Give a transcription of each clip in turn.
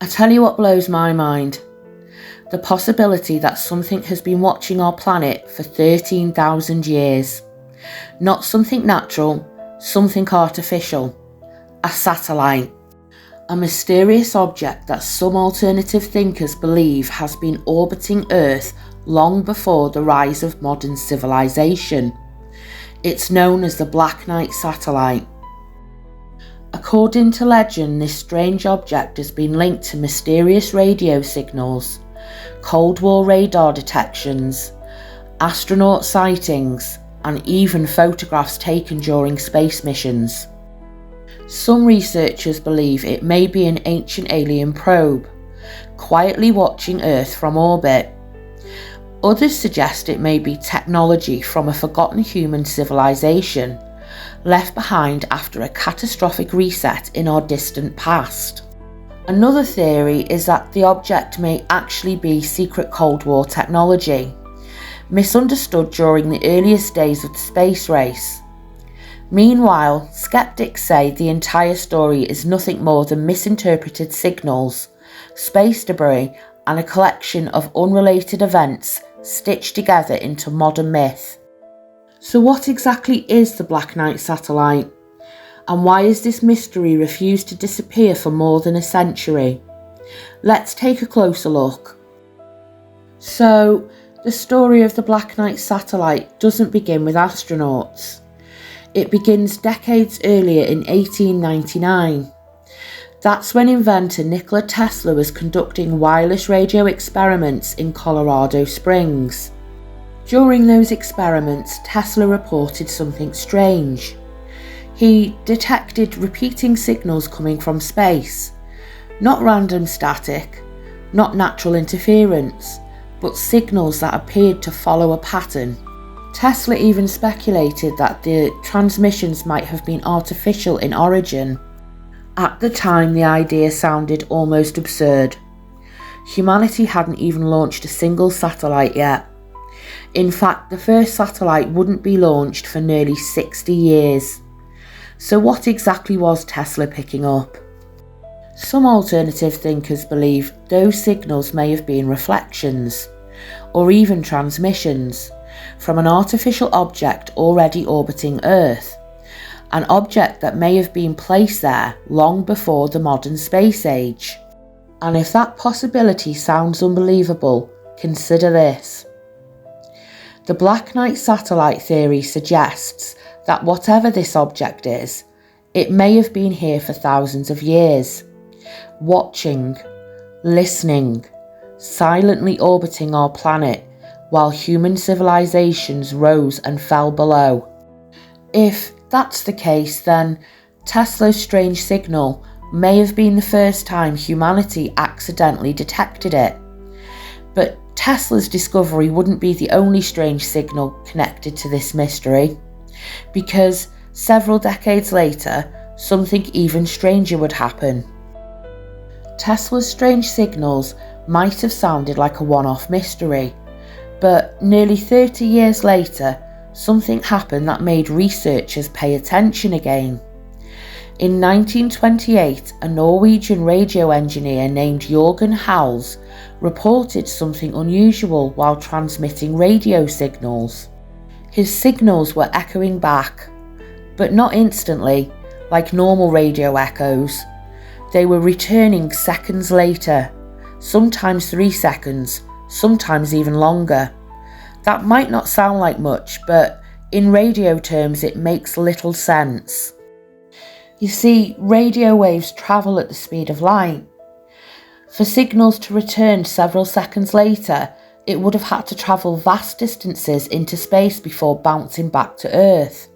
I tell you what blows my mind. The possibility that something has been watching our planet for 13,000 years. Not something natural, something artificial. A satellite. A mysterious object that some alternative thinkers believe has been orbiting Earth long before the rise of modern civilization. It's known as the Black Knight satellite. According to legend, this strange object has been linked to mysterious radio signals, Cold War radar detections, astronaut sightings, and even photographs taken during space missions. Some researchers believe it may be an ancient alien probe, quietly watching Earth from orbit. Others suggest it may be technology from a forgotten human civilization, left behind after a catastrophic reset in our distant past. Another theory is that the object may actually be secret Cold War technology, misunderstood during the earliest days of the space race. Meanwhile, skeptics say the entire story is nothing more than misinterpreted signals, space debris, and a collection of unrelated events stitched together into modern myth. So what exactly is the Black Knight satellite? And why has this mystery refused to disappear for more than a century? Let's take a closer look. So, the story of the Black Knight satellite doesn't begin with astronauts. It begins decades earlier in 1899. That's when inventor Nikola Tesla was conducting wireless radio experiments in Colorado Springs. During those experiments, Tesla reported something strange. He detected repeating signals coming from space, not random static, not natural interference, but signals that appeared to follow a pattern. Tesla even speculated that the transmissions might have been artificial in origin. At the time, the idea sounded almost absurd. Humanity hadn't even launched a single satellite yet. In fact, the first satellite wouldn't be launched for nearly 60 years. So what exactly was Tesla picking up? Some alternative thinkers believe those signals may have been reflections, or even transmissions, from an artificial object already orbiting Earth, an object that may have been placed there long before the modern space age. And if that possibility sounds unbelievable, consider this. The Black Knight satellite theory suggests that whatever this object is, it may have been here for thousands of years, watching, listening, silently orbiting our planet while human civilizations rose and fell below. If that's the case, then Tesla's strange signal may have been the first time humanity accidentally detected it. But Tesla's discovery wouldn't be the only strange signal connected to this mystery, because several decades later, something even stranger would happen. Tesla's strange signals might have sounded like a one-off mystery, but nearly 30 years later, something happened that made researchers pay attention again. In 1928, a Norwegian radio engineer named Jørgen Hals reported something unusual while transmitting radio signals. His signals were echoing back, but not instantly, like normal radio echoes. They were returning seconds later, sometimes 3 seconds, sometimes even longer. That might not sound like much, but in radio terms it makes little sense. You see, radio waves travel at the speed of light. For signals to return several seconds later, it would have had to travel vast distances into space before bouncing back to Earth.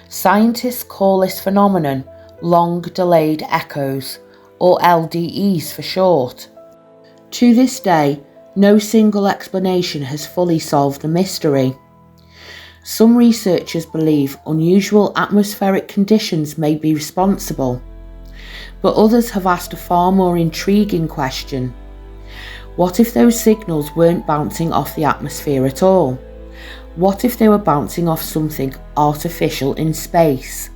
Scientists call this phenomenon long delayed echoes, or LDEs for short. To this day, no single explanation has fully solved the mystery. Some researchers believe unusual atmospheric conditions may be responsible, but others have asked a far more intriguing question. What if those signals weren't bouncing off the atmosphere at all? What if they were bouncing off something artificial in space?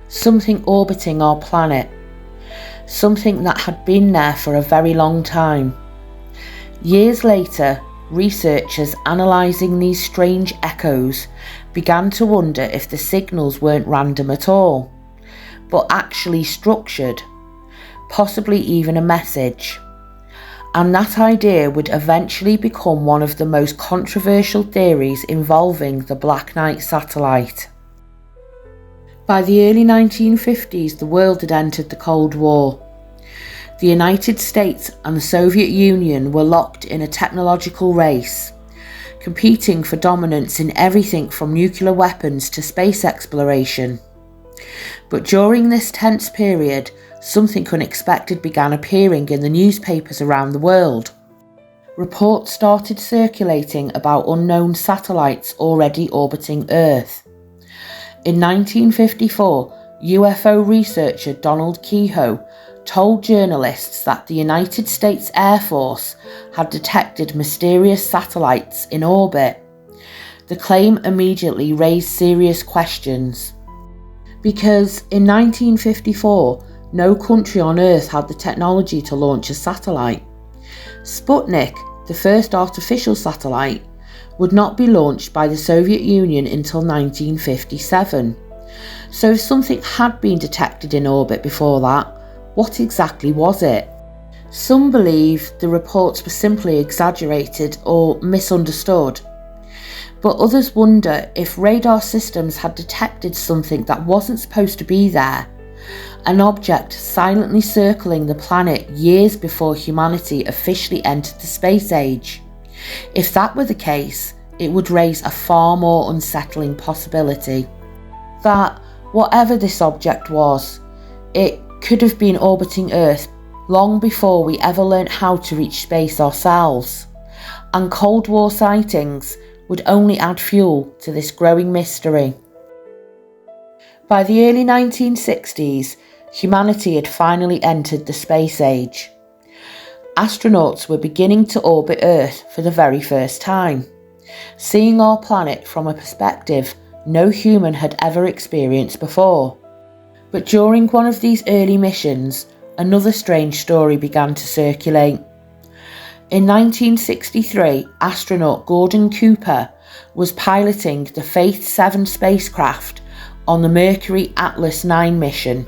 Something orbiting our planet? something that had been there for a very long time. Years later, researchers analysing these strange echoes began to wonder if the signals weren't random at all, but actually structured, possibly even a message. And that idea would eventually become one of the most controversial theories involving the Black Knight satellite. By the early 1950s, the world had entered the Cold War. The United States and the Soviet Union were locked in a technological race, competing for dominance in everything from nuclear weapons to space exploration. But during this tense period, something unexpected began appearing in the newspapers around the world. Reports started circulating about unknown satellites already orbiting Earth. In 1954, UFO researcher Donald Keyhoe told journalists that the United States Air Force had detected mysterious satellites in orbit. The claim immediately raised serious questions, because in 1954, no country on Earth had the technology to launch a satellite. Sputnik, the first artificial satellite, would not be launched by the Soviet Union until 1957. So if something had been detected in orbit before that, what exactly was it? Some believe the reports were simply exaggerated or misunderstood, but others wonder if radar systems had detected something that wasn't supposed to be there, an object silently circling the planet years before humanity officially entered the space age. If that were the case, it would raise a far more unsettling possibility that whatever this object was, it could have been orbiting Earth long before we ever learnt how to reach space ourselves, and Cold War sightings would only add fuel to this growing mystery. By the early 1960s, humanity had finally entered the space age. Astronauts were beginning to orbit Earth for the very first time, seeing our planet from a perspective no human had ever experienced before. But during one of these early missions, another strange story began to circulate. In 1963, astronaut Gordon Cooper was piloting the Faith 7 spacecraft on the Mercury Atlas 9 mission.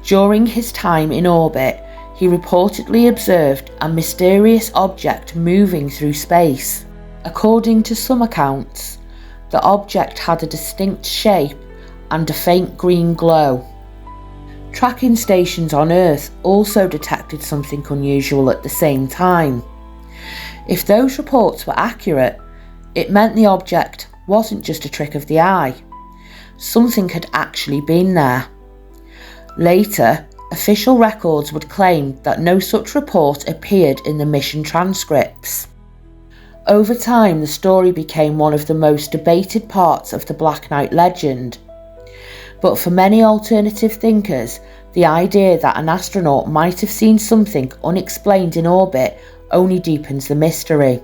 During his time in orbit, he reportedly observed a mysterious object moving through space. According to some accounts, the object had a distinct shape and a faint green glow. Tracking stations on Earth also detected something unusual at the same time. If those reports were accurate, it meant the object wasn't just a trick of the eye. Something had actually been there. Later, official records would claim that no such report appeared in the mission transcripts. Over time, the story became one of the most debated parts of the Black Knight legend. But for many alternative thinkers, the idea that an astronaut might have seen something unexplained in orbit only deepens the mystery.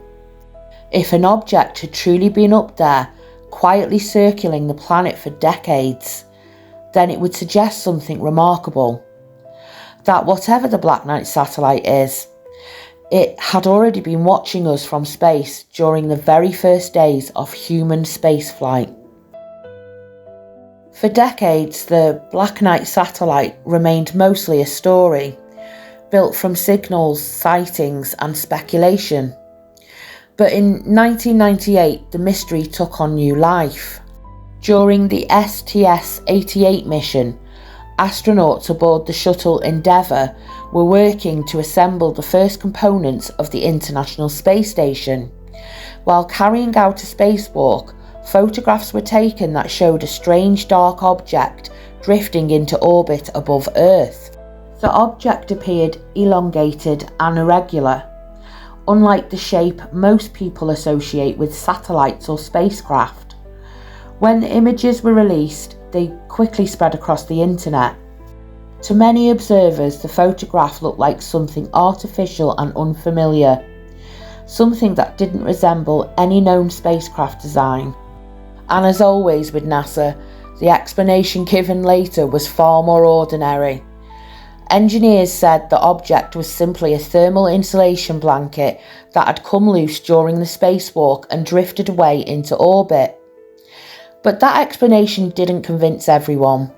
If an object had truly been up there, quietly circling the planet for decades, then it would suggest something remarkable. That whatever the Black Knight satellite is, it had already been watching us from space during the very first days of human spaceflight. For decades, the Black Knight satellite remained mostly a story, built from signals, sightings and speculation. But in 1998, the mystery took on new life. During the STS-88 mission, astronauts aboard the shuttle Endeavour were working to assemble the first components of the International Space Station. While carrying out a spacewalk, photographs were taken that showed a strange dark object drifting into orbit above Earth. The object appeared elongated and irregular, unlike the shape most people associate with satellites or spacecraft. When the images were released, they quickly spread across the internet. To many observers, the photograph looked like something artificial and unfamiliar, something that didn't resemble any known spacecraft design. And as always with NASA, the explanation given later was far more ordinary. Engineers said the object was simply a thermal insulation blanket that had come loose during the spacewalk and drifted away into orbit. But that explanation didn't convince everyone.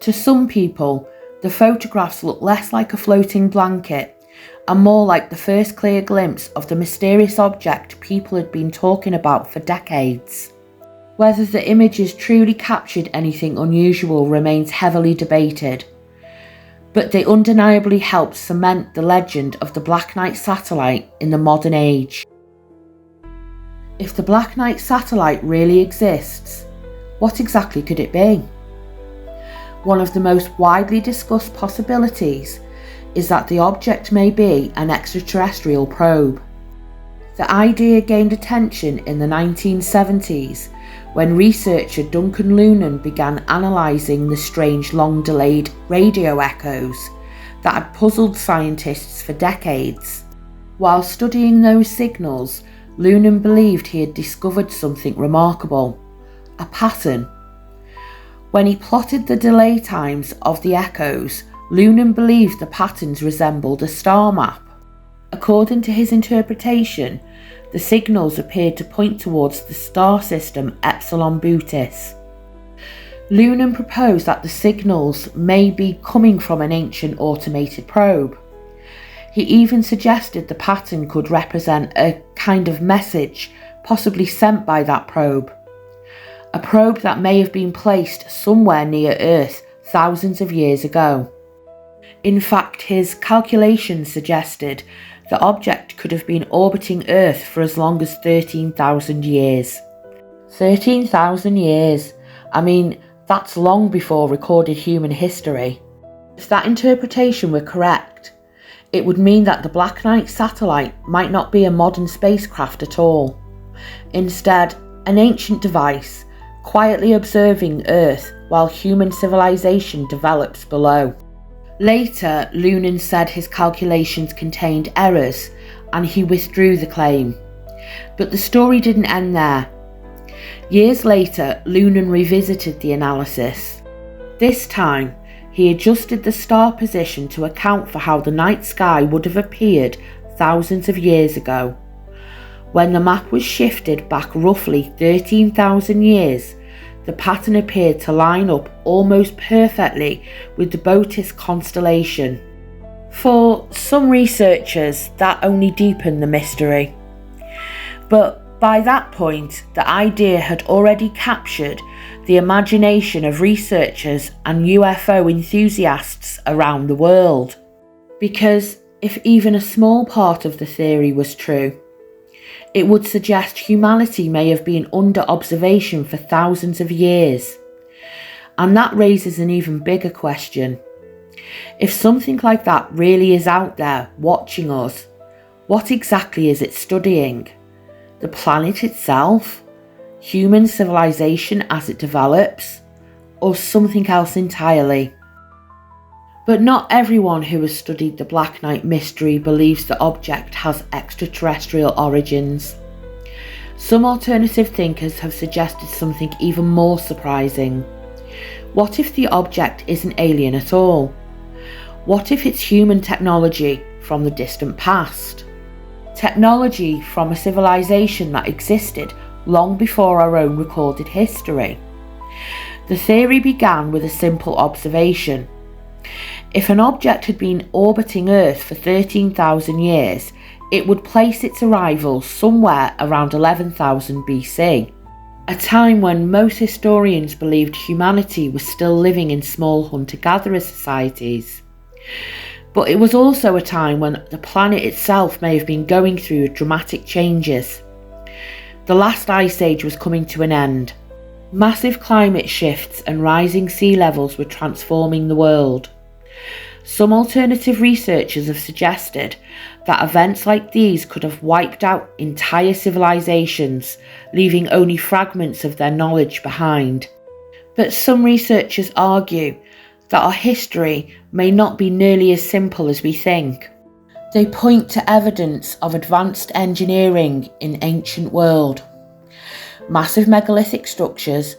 To some people, the photographs looked less like a floating blanket and more like the first clear glimpse of the mysterious object people had been talking about for decades. Whether the images truly captured anything unusual remains heavily debated, but they undeniably helped cement the legend of the Black Knight satellite in the modern age. If the Black Knight satellite really exists, what exactly could it be? One of the most widely discussed possibilities is that the object may be an extraterrestrial probe. The idea gained attention in the 1970s when researcher Duncan Lunan began analysing the strange long-delayed radio echoes that had puzzled scientists for decades. While studying those signals, Lunan believed he had discovered something remarkable, a pattern. When he plotted the delay times of the echoes, Lunan believed the patterns resembled a star map. According to his interpretation, the signals appeared to point towards the star system Epsilon Bootis. Lunan proposed that the signals may be coming from an ancient automated probe. He even suggested the pattern could represent a kind of message possibly sent by that probe. A probe that may have been placed somewhere near Earth thousands of years ago. In fact, his calculations suggested the object could have been orbiting Earth for as long as 13,000 years. 13,000 years. I mean, that's long before recorded human history. If that interpretation were correct, it would mean that the Black Knight satellite might not be a modern spacecraft at all. Instead, an ancient device, quietly observing Earth while human civilization develops below. Later, Lunan said his calculations contained errors and he withdrew the claim. But the story didn't end there. Years later, Lunan revisited the analysis. This time, he adjusted the star position to account for how the night sky would have appeared thousands of years ago. When the map was shifted back roughly 13,000 years, the pattern appeared to line up almost perfectly with the Bootis constellation. For some researchers, that only deepened the mystery. But by that point, the idea had already captured the imagination of researchers and UFO enthusiasts around the world. Because if even a small part of the theory was true, it would suggest humanity may have been under observation for thousands of years. And that raises an even bigger question. If something like that really is out there watching us, what exactly is it studying? The planet itself? Human civilization as it develops? Or something else entirely? But not everyone who has studied the Black Knight mystery believes the object has extraterrestrial origins. Some alternative thinkers have suggested something even more surprising. What if the object isn't alien at all? What if it's human technology from the distant past? Technology from a civilization that existed long before our own recorded history. The theory began with a simple observation. If an object had been orbiting Earth for 13,000 years, it would place its arrival somewhere around 11,000 BC, a time when most historians believed humanity was still living in small hunter-gatherer societies. But it was also a time when the planet itself may have been going through dramatic changes. The last ice age was coming to an end. Massive climate shifts and rising sea levels were transforming the world. Some alternative researchers have suggested that events like these could have wiped out entire civilizations, leaving only fragments of their knowledge behind. But some researchers argue that our history may not be nearly as simple as we think. They point to evidence of advanced engineering in ancient world, massive megalithic structures,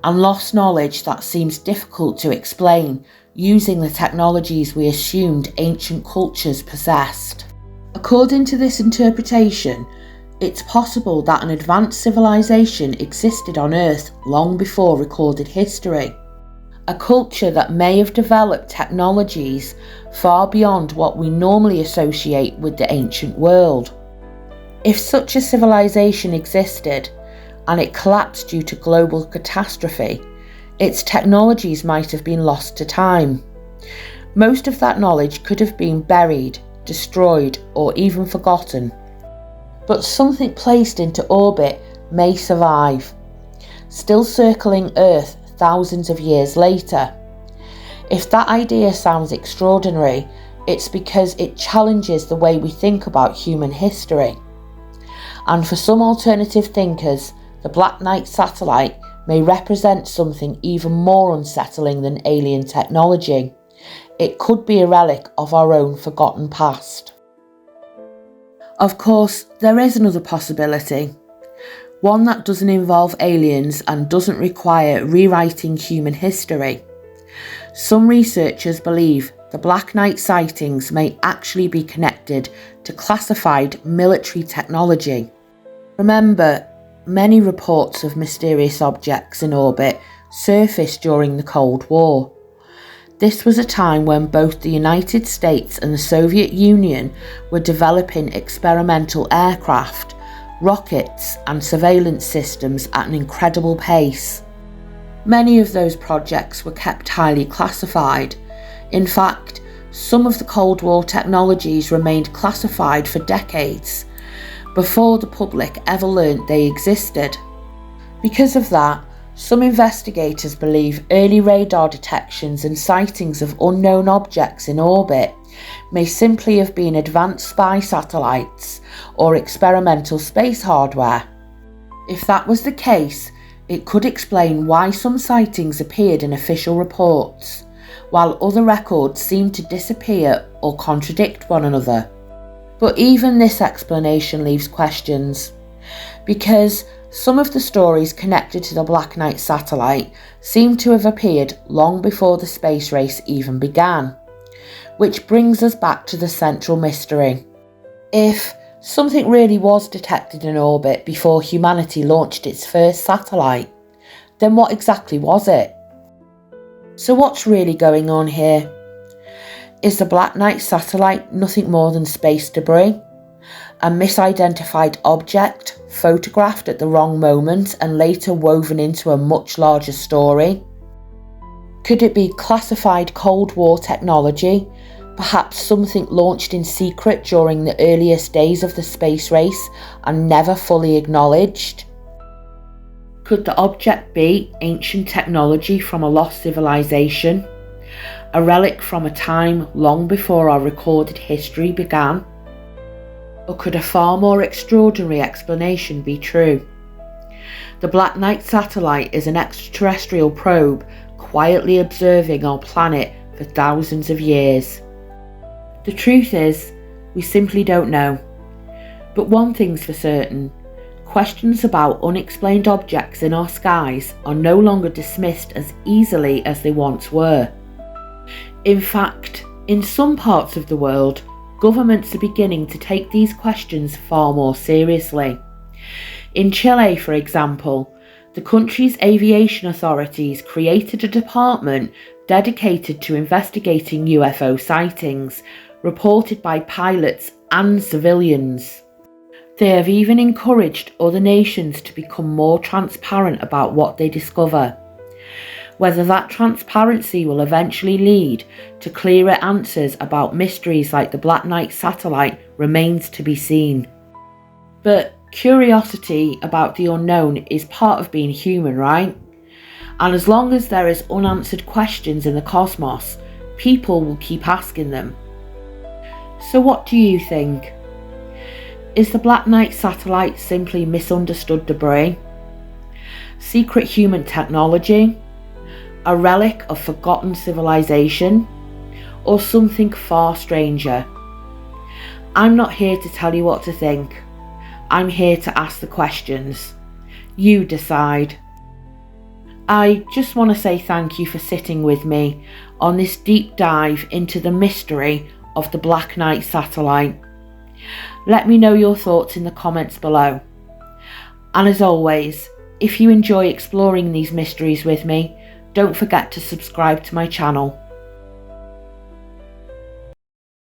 and lost knowledge that seems difficult to explain using the technologies we assumed ancient cultures possessed. According to this interpretation, it's possible that an advanced civilization existed on Earth long before recorded history. A culture that may have developed technologies far beyond what we normally associate with the ancient world. If such a civilization existed, and it collapsed due to global catastrophe, its technologies might have been lost to time. Most of that knowledge could have been buried, destroyed, or even forgotten. But something placed into orbit may survive, still circling Earth thousands of years later. If that idea sounds extraordinary, it's because it challenges the way we think about human history. And for some alternative thinkers, the Black Knight satellite may represent something even more unsettling than alien technology. It could be a relic of our own forgotten past. Of course, there is another possibility, one that doesn't involve aliens and doesn't require rewriting human history. Some researchers believe the Black Knight sightings may actually be connected to classified military technology. Remember, many reports of mysterious objects in orbit surfaced during the Cold War. This was a time when both the United States and the Soviet Union were developing experimental aircraft, rockets, and surveillance systems at an incredible pace. Many of those projects were kept highly classified. In fact, some of the Cold War technologies remained classified for decades, before the public ever learnt they existed. Because of that, some investigators believe early radar detections and sightings of unknown objects in orbit may simply have been advanced spy satellites or experimental space hardware. If that was the case, it could explain why some sightings appeared in official reports, while other records seemed to disappear or contradict one another. But even this explanation leaves questions, because some of the stories connected to the Black Knight satellite seem to have appeared long before the space race even began, which brings us back to the central mystery. If something really was detected in orbit before humanity launched its first satellite, then what exactly was it? So what's really going on here? Is the Black Knight satellite nothing more than space debris? A misidentified object, photographed at the wrong moment and later woven into a much larger story? Could it be classified Cold War technology, perhaps something launched in secret during the earliest days of the space race and never fully acknowledged? Could the object be ancient technology from a lost civilization? A relic from a time long before our recorded history began? Or could a far more extraordinary explanation be true? The Black Knight satellite is an extraterrestrial probe quietly observing our planet for thousands of years. The truth is, we simply don't know. But one thing's for certain, questions about unexplained objects in our skies are no longer dismissed as easily as they once were. In fact, in some parts of the world, governments are beginning to take these questions far more seriously. In Chile, for example, the country's aviation authorities created a department dedicated to investigating UFO sightings reported by pilots and civilians. They have even encouraged other nations to become more transparent about what they discover. Whether that transparency will eventually lead to clearer answers about mysteries like the Black Knight satellite remains to be seen. But curiosity about the unknown is part of being human, right? And as long as there is unanswered questions in the cosmos, people will keep asking them. So what do you think? Is the Black Knight satellite simply misunderstood debris? Secret human technology? A relic of forgotten civilization? Or something far stranger? I'm not here to tell you what to think. I'm here to ask the questions. You decide. I just want to say thank you for sitting with me on this deep dive into the mystery of the Black Knight satellite. Let me know your thoughts in the comments below. And as always, if you enjoy exploring these mysteries with me, don't forget to subscribe to my channel.